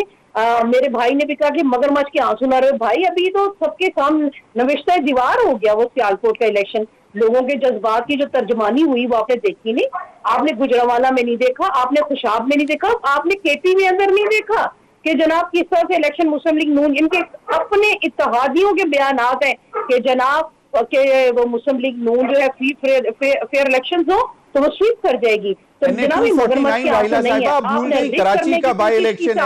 मेरे भाई ने भी कहा कि मगरमच्छ के आंसू ना रहे। भाई अभी तो सबके सामने नविश्ता दीवार हो गया वो सियालकोट का इलेक्शन। लोगों के जज्बात की जो तर्जमानी हुई वो आपने देखी नहीं, आपने गुजरांवाला में नहीं देखा, आपने खुशाब में नहीं देखा, आपने केपी में अंदर नहीं देखा कि जनाब किस तरह से इलेक्शन मुस्लिम लीग नून, इनके अपने इत्तेहादियों के बयानात हैं कि जनाब के वो मुस्लिम लीग नून जो है फेयर इलेक्शन हो तो वो स्वीप कर जाएगी। तो जनाब मगरमच्छ के आंसू नहीं है, आपने कराची का बाई इलेक्शन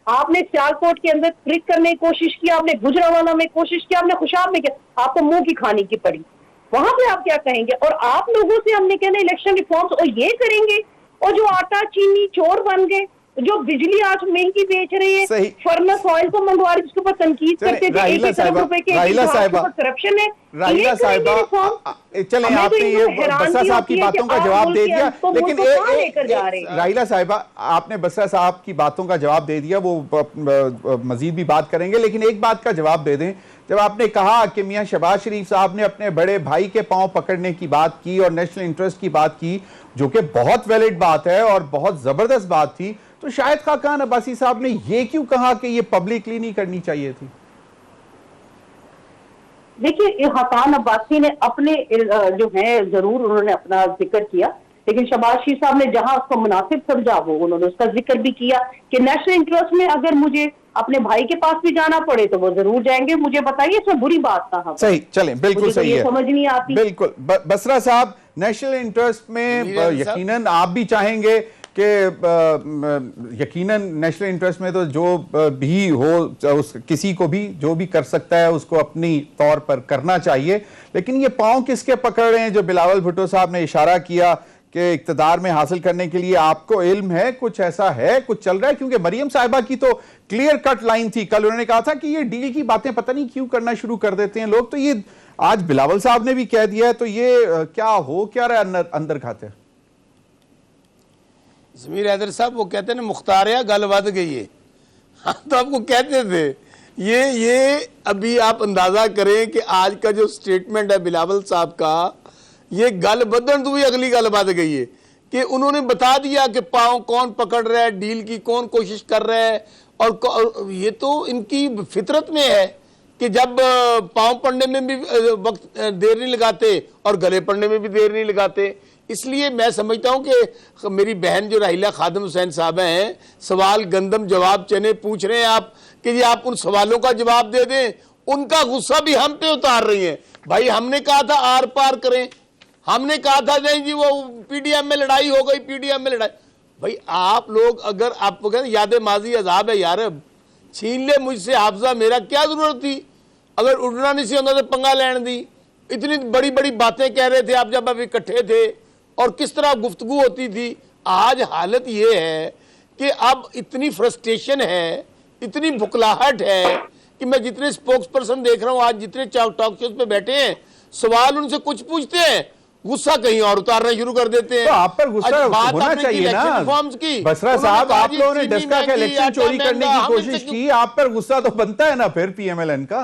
आपने सियालकोट के अंदर ट्रिक करने की कोशिश की, आपने गुजरांवाला में कोशिश की, आपने खुशाब में किया, आपको मुंह की खाने की पड़ी। वहां पे आप क्या कहेंगे? और आप लोगों से हमने कहना इलेक्शन रिफॉर्म्स और ये करेंगे, और जो आटा चीनी चोर बन गए, जो बिजली आज महंगी बेच रही है, फर्नेस ऑयल को मंगवा रही, जिसके ऊपर तनकीद करते थे, 1 करोड़ रुपए के करप्शन है। राहिला साहिबा, चलें आपने ये बसरा साहब की बातों का जवाब दे दिया, लेकिन राहिला साहिबा आपने बसरा साहब की बातों का जवाब दे दिया, वो मजीद भी बात करेंगे, लेकिन एक बात का जवाब दे दें। जब आपने कहा कि मियां शहबाज शरीफ साहब ने अपने बड़े भाई के पांव पकड़ने की बात की और नेशनल इंटरेस्ट की बात की, जो कि बहुत वैलिड बात है और बहुत जबरदस्त बात थी, तो शाहिद खाकान अब्बासी साहब ने यह क्यों कहा कि यह पब्लिकली नहीं करनी चाहिए थी? देखिए, खाकान अब्बासी ने अपने जो है जरूर उन्होंने अपना जिक्र किया, लेकिन शहबाज शरीफ साहब ने जहां उसको मुनासिब समझा वो उन्होंने उसका जिक्र भी किया कि नेशनल इंटरेस्ट में अगर मुझे अपने भाई के पास भी जाना पड़े तो वो जरूर जाएंगे। मुझे बताइए इसमें बुरी बात कहाँ? सही, चलें, बिल्कुल सही है, समझ नहीं आती। बिल्कुल। बसरा साहब, नेशनल इंटरेस्ट में यकीनन आप भी चाहेंगे कि यकीनन नेशनल इंटरेस्ट में तो जो भी हो, उस किसी को भी जो भी कर सकता है उसको अपनी तौर पर करना चाहिए, लेकिन ये पांव किसके पकड़ रहे हैं? जो बिलावल भुट्टो साहब ने इशारा किया कि इक्तदार में हासिल करने के लिए आपको इल्म है, कुछ ऐसा है, कुछ चल रहा है? क्योंकि मरियम साहिबा की तो क्लियर कट लाइन थी, कल उन्होंने कहा था कि ये डील की बातें पता नहीं क्यों करना शुरू कर देते हैं लोग, तो ये आज बिलावल साहब ने भी कह दिया है, तो ये क्या हो क्या रहा है अंदर खाते? जमीर हैदर साहब वो कहते हैं ना, मुख्तारिया गल बद गई है। हाँ, तो आपको कहते थे ये अभी आप अंदाजा करें कि आज का जो स्टेटमेंट है बिलावल साहब का, ये गल बदन तो भी अगली गल बद गई है कि उन्होंने बता दिया कि पाँव कौन पकड़ रहा है, डील की कौन कोशिश कर रहा है, और ये तो इनकी फितरत में है कि जब पाँव पड़ने में भी वक्त देर नहीं लगाते और गले पड़ने में भी देर नहीं लगाते। इसलिए मैं समझता हूं कि मेरी बहन जो राहिला खादम हुसैन साहब हैं, सवाल गंदम जवाब चने पूछ रहे हैं आप कि जी आप उन सवालों का जवाब दे दें, उनका गुस्सा भी हम पे उतार रही हैं। भाई हमने कहा था आर पार करें, हमने कहा था नहीं जी वो पीडीएम में लड़ाई हो गई, पीडीएम में लड़ाई। भाई आप लोग अगर आपको कहते याद माजी अजाब है यार, छीन ले मुझसे हाफजा, मेरा क्या जरूरत थी? अगर उड़ना नहीं सी होता तो पंगा लैन दी, इतनी बड़ी बड़ी बातें कह रहे थे आप जब इकट्ठे थे, और किस तरह गुफ्तगू होती थी। आज हालत ये है कि अब इतनी फ्रस्ट्रेशन है, इतनी भुखलाहट है कि मैं जितने स्पोक्स पर्सन देख रहा हूं आज, जितने टॉक शोज पे बैठे हैं, सवाल उनसे कुछ पूछते हैं, गुस्सा कहीं और उतारना शुरू कर देते हैं। तो आप पर गुस्सा अच्छा, बात होना आपने की चाहिए ना रिफॉर्म्स की। बसरा उन्होंने साहब, कहा आप जी लोगों ने चीनी डस्का का महंगी, इलेक्शन आटा चोरी करने महंगा, की हम कोशिश इनसे की, आप पर गुस्सा तो बनता है ना फिर पीएमएलएन का।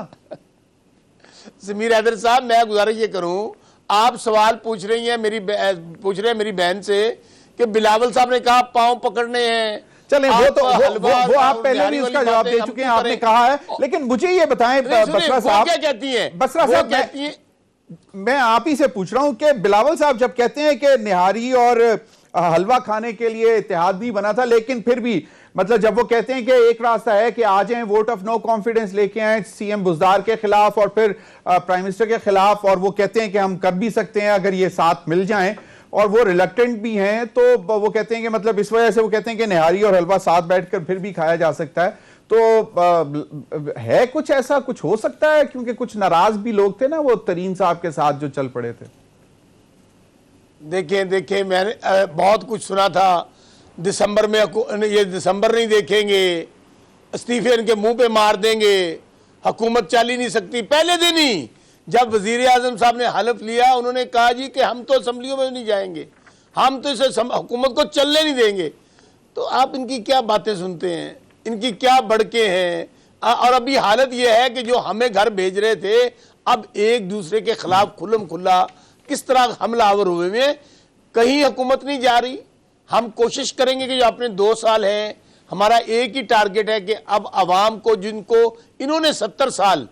समीर हैदर साहब, मैं गुजारिश ये करूं, आप सवाल पूछ रही हैं मेरी बहन से कि बिलावल साहब ने कहा पांव पकड़ने हैं। चलें, वो तो वो आप पहले भी बिहारी उसका वाली जवाब बातें दे हम चुके हैं, क्यों आपने करें? कहा है। लेकिन मुझे ये बताएं बसरा साहब, क्या कहती हैं? बसरा वो साहब, कहती हैं, मैं आप ही से पूछ रहा हूं कि बिलावल साहब जब कहते हैं कि निहारी और हलवा खाने के लिए इत्तेहाद नहीं बना था, लेकिन फिर भी मतलब जब वो कहते हैं कि एक रास्ता है कि आ जाएं, वोट ऑफ नो कॉन्फिडेंस लेके आए सीएम बुजदार के खिलाफ और फिर प्राइम मिनिस्टर के खिलाफ, और वो कहते हैं कि हम कर भी सकते हैं अगर ये साथ मिल जाएं, और वो रिलक्टेंट भी हैं, तो वो कहते हैं कि मतलब इस वजह से वो कहते हैं कि निहारी और हलवा साथ बैठकर फिर भी खाया जा सकता है। तो है कुछ ऐसा, कुछ हो सकता है, क्योंकि कुछ नाराज भी लोग थे ना वो तरीन साहब के साथ जो चल पड़े थे। देखें मैंने बहुत कुछ सुना था दिसंबर में, ये दिसंबर नहीं देखेंगे, इस्तीफे इनके मुंह पे मार देंगे, हुकूमत चल ही नहीं सकती। पहले दिन ही जब वजीर आजम साहब ने हलफ लिया, उन्होंने कहा जी कि हम तो असम्बलियों में नहीं जाएंगे, हम तो इसे हुकूमत को चलने नहीं देंगे। तो आप इनकी क्या बातें सुनते हैं, इनकी क्या बड़के हैं। और अभी हालत यह है कि जो हमें घर भेज रहे थे, अब एक दूसरे के खिलाफ खुल्लम खुल्ला किस तरह हमलावर हुए में, कहीं हुकूमत नहीं जा रही। हम कोशिश करेंगे कि जो अपने 2 साल हैं, हमारा एक ही टारगेट है कि अब अवाम को, जिनको इन्होंने 70 साल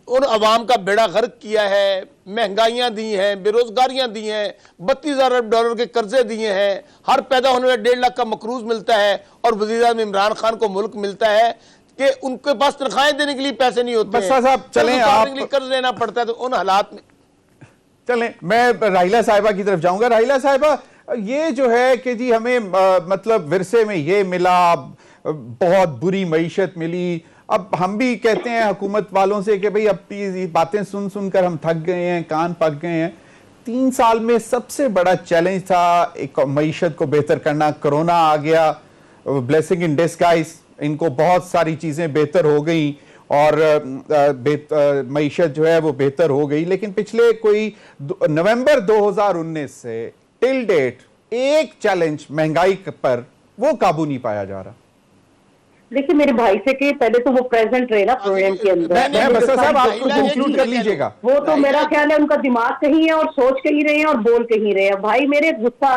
उन अवाम का बेड़ा गर्क किया है, महंगाइयां दी हैं, बेरोजगारियां दी हैं, 32 अरब डॉलर के कर्जे दिए हैं, हर पैदा होने वाले 1.5 लाख का मकरूज मिलता है, और वज़ीर आज़म इमरान खान को मुल्क मिलता है कि उनके पास तनख्वाहें देने के लिए पैसे नहीं होते, बसरा साहब चलें, आप कर्ज लेना पड़ता है। तो उन हालात में चलें, मैं राहिला साहिबा की तरफ जाऊंगा। राहिला साहिबा, ये जो है कि जी हमें मतलब विरसे में ये मिला, बहुत बुरी मईशत मिली, अब हम भी कहते हैं हुकूमत वालों से कि भाई अब ये बातें सुन सुनकर हम थक गए हैं, कान पक गए हैं। 3 साल में सबसे बड़ा चैलेंज था एक मईशत को बेहतर करना, कोरोना आ गया, ब्लेसिंग इन डिस्गाइज, इनको बहुत सारी चीजें बेहतर हो गई और मईशत जो है वो बेहतर हो गई। लेकिन पिछले कोई नवंबर 2019 से टिल डेट एक चैलेंज महंगाई पर वो काबू नहीं पाया जा रहा। देखिए मेरे भाई से कि पहले तो वो प्रेजेंट रहे ना प्रोग्राम के अंदर। मैं बसरा साहब आपको कंक्लूड कर लीजिएगा। वो तो मेरा ख्याल है उनका दिमाग कहीं है और सोच कहीं रहे हैं और बोल कहीं रहे हैं। भाई मेरे गुस्सा,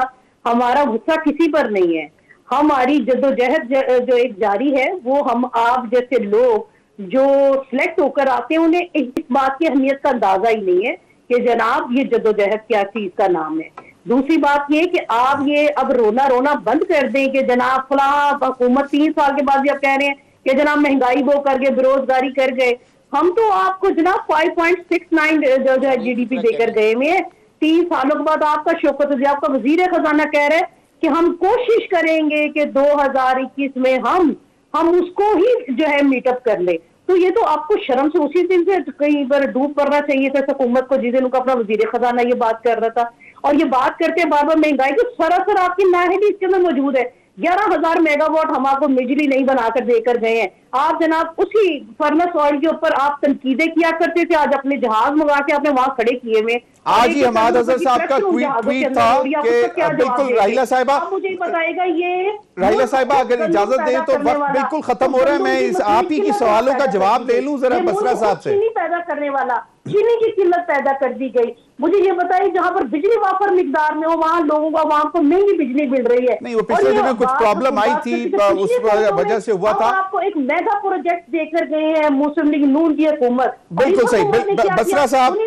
हमारा गुस्सा किसी पर नहीं है, हमारी जद्दोजहद जो एक जारी है, वो हम आप जैसे लोग जो सिलेक्ट होकर आते हैं उन्हें इस बात की अहमियत का अंदाजा ही नहीं है कि जनाब ये जद्दोजहद क्या चीज का नाम है। दूसरी बात ये कि आप ये अब रोना रोना बंद कर दें कि जनाब फला हुकूमत 3 साल के बाद भी आप कह रहे हैं कि जनाब महंगाई वो कर गए, बेरोजगारी कर गए। हम तो आपको जनाब 5.69 जो है जीडीपी देकर गए में 3 सालों के बाद आपका शौकत अज़ी, आपका वजीर खजाना कह रहे हैं कि हम कोशिश करेंगे कि 2021 में हम उसको ही जो है मीटअप कर ले। तो ये तो आपको शर्म से उसी दिन से कहीं पर डूब पड़ना चाहिए था हुकूमत को, जिस दिन उनका अपना वजीर खजाना ये बात कर रहा था। और ये बात करते हैं बार बार महंगाई की, सरासर आपकी नाहली इसके अंदर मौजूद है। 11,000 मेगावाट हम आपको बिजली नहीं बनाकर देकर गए हैं। आप जनाब उसी फर्नेस ऑयल के ऊपर आप तनकीदें किया करते थे, आज अपने जहाज मंगा के आपने वहां खड़े किए में। आज ही हमाद अजहर साहब का ट्वीट था कि बिल्कुल राहिला साहिबा, मुझे बताएगा ये राहिला साहिबा अगर इजाजत दें तो वक्त बिल्कुल खत्म हो रहा है, मैं इस आप ही की सवालों का जवाब ले लूं जरा बसरा साहब से। चीनी पैदा करने वाला, चीनी की किल्लत पैदा कर दी गई। मुझे ये बताइए जहां पर बिजली वाफर मिकदार में हो वहां लोगों को आवाम को महंगी बिजली मिल रही है। नहीं, वो पिछले दिनों कुछ प्रॉब्लम आई थी, उस वजह से हुआ था। आपको एक मेगा प्रोजेक्ट देकर गए हैं मुस्लिम लीग नून की हुकूमत। बिल्कुल सही। बसरा साहब,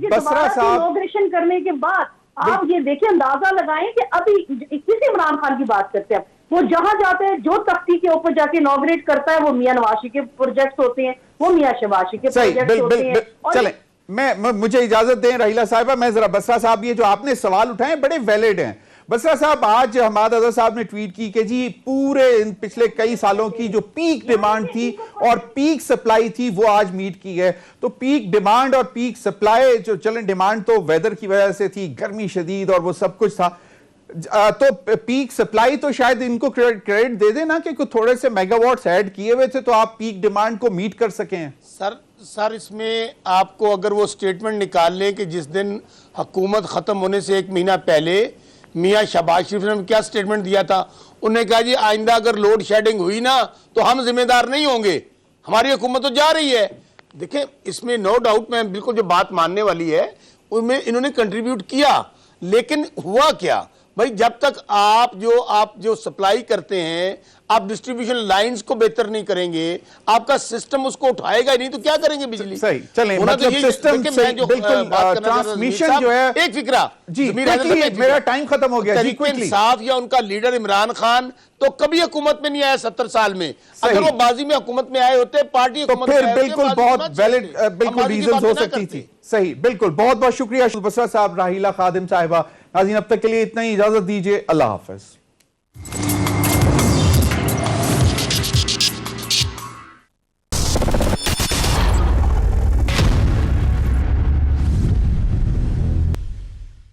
बसरा साहब इनॉग्रेशन करने के बाद आप ये देखिए, अंदाजा लगाएं कि अभी किसी इमरान खान की बात करते हैं, वो जहां जाते हैं जो तख्ती के ऊपर जाके इनॉग्रेट करता है वो मियां नवाशी के प्रोजेक्ट्स होते हैं, वो मियां शबाशी के प्रोजेक्ट्स होते हैं। चलें, मैं मुझे इजाजत दें राहिला साहिबा, मैं जरा बसरा साहब ये जो आपने सवाल उठाए बड़े वैलिड हैं। बसरा साहब, आज हमाद अज़हर साहब ने ट्वीट की कि जी पूरे इन पिछले कई सालों की जो पीक डिमांड थी और पीक सप्लाई थी वो आज मीट की है। तो पीक डिमांड और पीक सप्लाई, जो चलन डिमांड तो वेदर की वजह से थी, गर्मी शदीद और वो सब कुछ था, तो पीक सप्लाई तो शायद इनको क्रेडिट दे देना कि कुछ थोड़े से मेगावाट्स ऐड किए हुए थे तो आप पीक डिमांड को मीट कर सकें। सर इसमें आपको अगर वो स्टेटमेंट निकाल लें कि जिस दिन हुकूमत ख़त्म होने से 1 महीना पहले मियाँ शहबाज शरीफ ने क्या स्टेटमेंट दिया था, उन्होंने कहा जी आइंदा अगर लोड शेडिंग हुई ना तो हम जिम्मेदार नहीं होंगे, हमारी हुकूमत तो जा रही है। देखें, इसमें नो डाउट मैं बिल्कुल जो बात मानने वाली है उनमें इन्होंने कंट्रीब्यूट किया, लेकिन हुआ क्या भाई, जब तक आप जो सप्लाई करते हैं, आप डिस्ट्रीब्यूशन लाइंस को बेहतर नहीं करेंगे, आपका सिस्टम उसको उठाएगा ही नहीं, तो क्या करेंगे बिजली। सही चलें, होना मतलब तो सिस्टम से बिल्कुल ट्रांसमिशन जो है। एक फिक्रा जी मेरा टाइम खत्म हो गया। तरीक़े इंसाफ या उनका लीडर इमरान खान तो कभी हुकूमत में नहीं आया 70 साल में। अगर वो बाजी में हुकूमत में आए होते, पार्टी हुकूमत में आए होते, बिल्कुल बहुत वैलिड बिल्कुल रीजन हो सकती थी। सही, बिल्कुल, बहुत बहुत शुक्रिया बसरा साहब, राहिला खादिम साहिबा। नाज़रीन, अब तक के लिए इतना ही, इजाजत दीजिए, अल्लाह हाफिज।